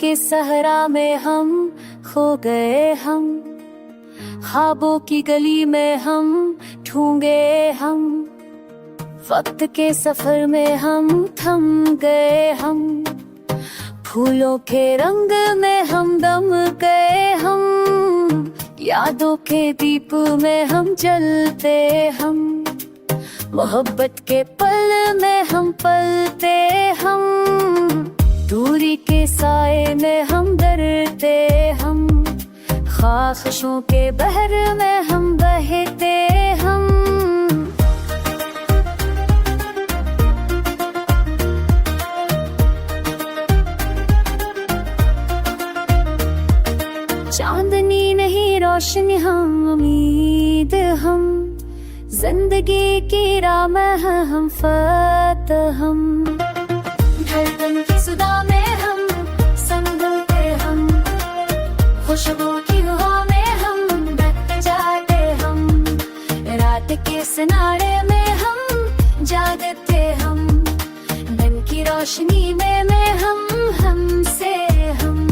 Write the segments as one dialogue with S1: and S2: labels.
S1: के सहरा में हम खो गए, हम ख्वाबों की गली में हम ढूंढे, हम वक्त के सफर में हम थम गए, हम फूलों के रंग में हम दम गए, हम यादों के दीप में हम जलते, हम मोहब्बत के पल में हम पलते, हम दूरी के साए में हम डरते, हम ख्वाहिशों के बहर में हम बहते, हम चांदनी नहीं रोशनी हम उम्मीद, हम जिंदगी की राह में हम फतह, हम धड़कन की सुदा में हम संभलते, हम खुशबू की हवा में हम बह जाते, हम रात के सिनारे में हम जागते, हम दिन की रोशनी में हम हमसे, हम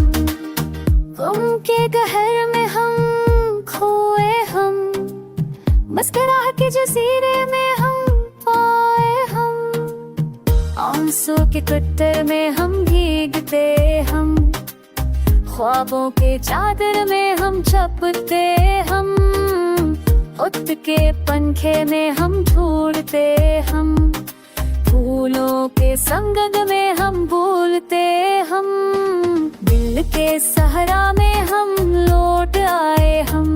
S1: गम के गहर में हम खोए, हम मुस्कुराहट के जजीरे में हम पाए, हम आंसू के कट्टर में हम भीगते, हम ख्वाबों के चादर में हम छपते, हम उत के पंखे में हम ढूंढते, हम फूलों के संगत में हम भूलते, हम दिल के सहरा में हम लौट आए, हम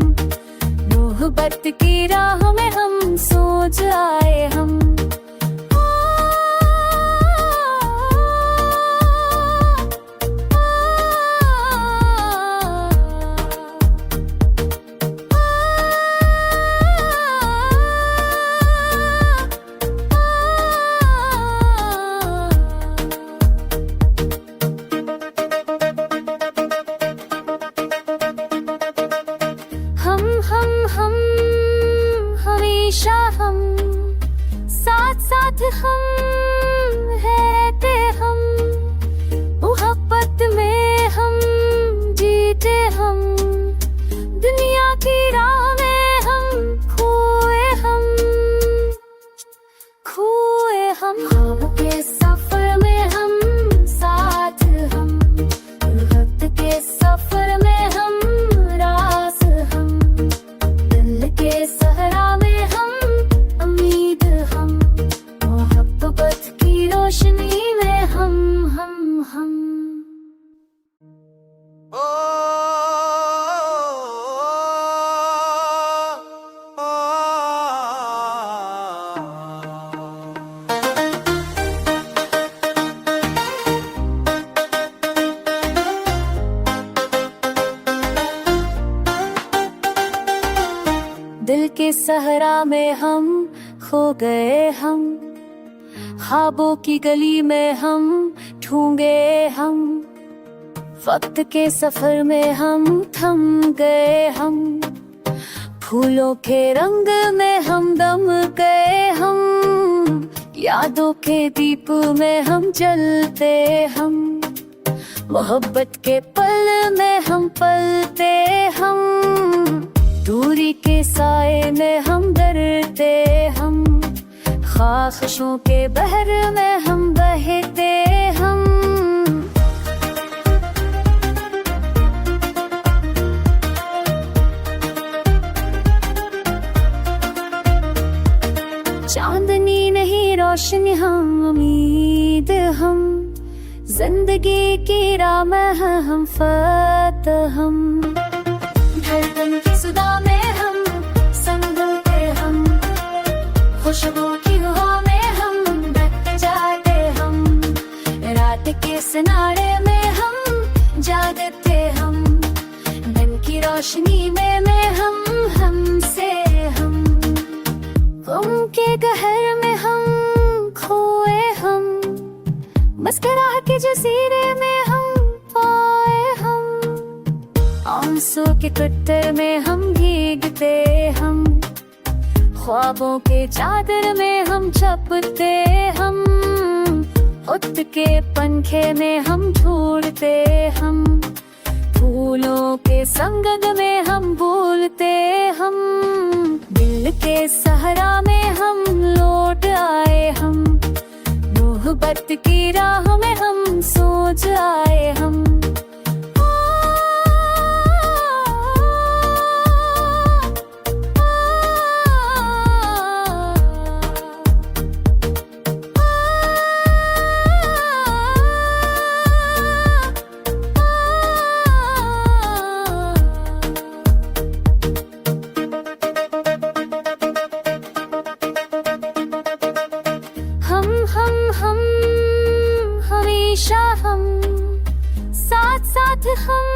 S1: मोहब्बत की राह में हम सोच आए, हम हम हमेशा हम साथ साथ हम रहते, हम मोहब्बत में हम जीते, हम दुनिया की राह में हम खोए, हम ख्वाब के सफर में हम साथ, हम वक्त के सफर में हम रास, हम के सहरा में हम उम्मीद, हम मोहब्बत की रोशनी में हम दिल के सहरा में हम खो गए, हम ख्वाबों की गली में हम ढूंढे, हम वक्त के सफर में हम थम गए, हम फूलों के रंग में हम दम गए, हम यादों के दीप में हम जलते, हम मोहब्बत के पल में हम पलते, हम दूरी के साए में हम डरते, हम ख्वाहिशों के बहर में हम बहते, हम चांदनी नहीं रोशनी हम उम्मीद, हम जिंदगी की राह में हम फतह, हम धड़कन की सुदा में हम संभलते, हम खुशबू की हवा में हम बह जाते, हम रात के सिनारे में हम जागते, हम दिन की रोशनी में हम हमसे, हम गम के गहर में हम खोए, हम मुस्कुराहट के जजीरे में हम पाए, हम आंसू के कट्टर में हम भीगते, हम ख्वाबों के चादर में हम छपते, हम उत वक्त के पंखे में हम ढूंढते हम, फूलों के संगत में हम भूलते हम, दिल के सहारा में हम लौट आए हम, मोहब्बत की राह में हम सोच आए हम। हम हमेशा हम साथ साथ हम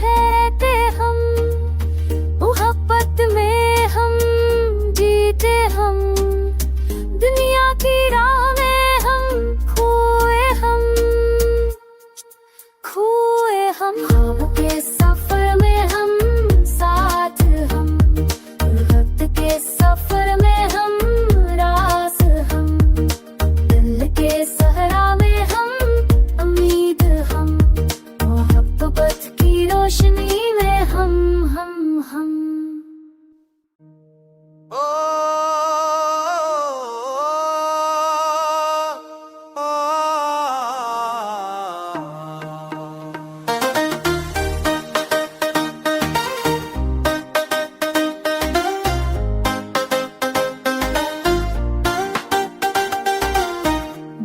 S1: रहते हम, मोहब्बत में हम जीते हम, दुनिया की राह में हम खोए हम, ख्वाब के सफर में हम साथ हम, वक्त के सफर में हम रास हम, दिल के सहारा में हम उम्मीद हम, मोहब्बत की रोशनी में हम।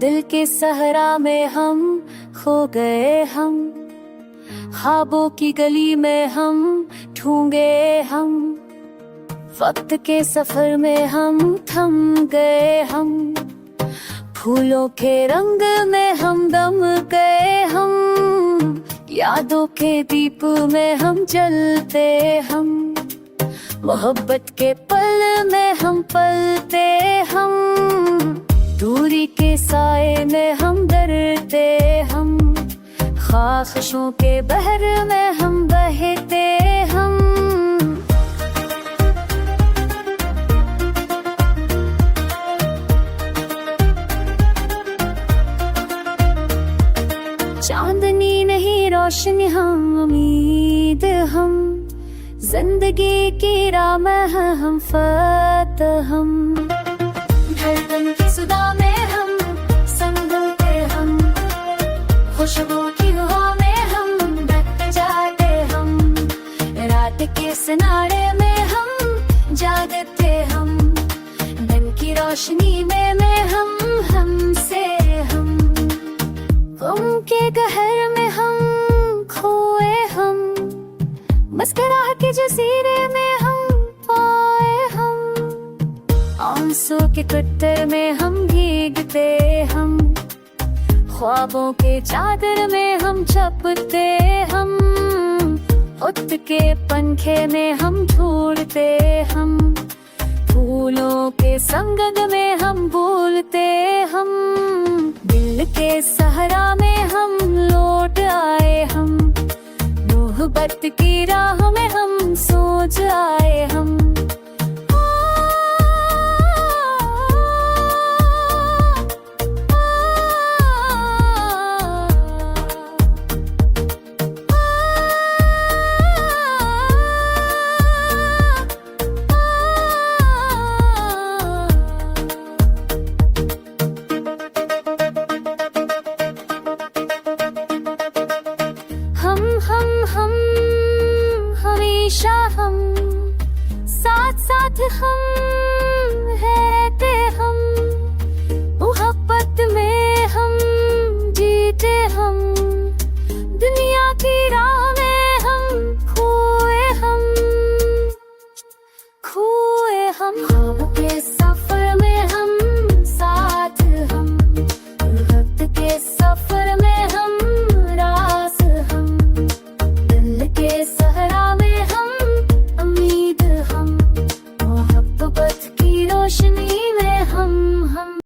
S1: दिल के सहरा में हम खो गए हम, ख्वाबों की गली में हम ढूंढे हम, वक्त के सफर में हम थम गए हम, फूलों के रंग में हम दम गए हम, यादों के दीप में हम जलते हम, मोहब्बत के पल में हम पलते हम, दूरी के साए में हम डरते हम, ख्वाहिशों के बहर में हम बहते हम। चांदनी नहीं रोशनी हम उम्मीद हम, जिंदगी की राह में हम फतह हम, धड़कन की सुधा में हम संभलते हम, खुशबू की हवा में हम ढक जाते हम, रात के सिनारे में हम जागते हम, दिन की रोशनी में हम हमसे हम, गम के गहर में हम खोए हम, मुस्कुराहट के जजीरे में हम पाए हम, आंसू के कत्तर में हम भीगते हम, ख्वाबों के चादर में हम छपते हम, वक्त के पंखे में हम ढूंढते हम, फूलों के संगत में हम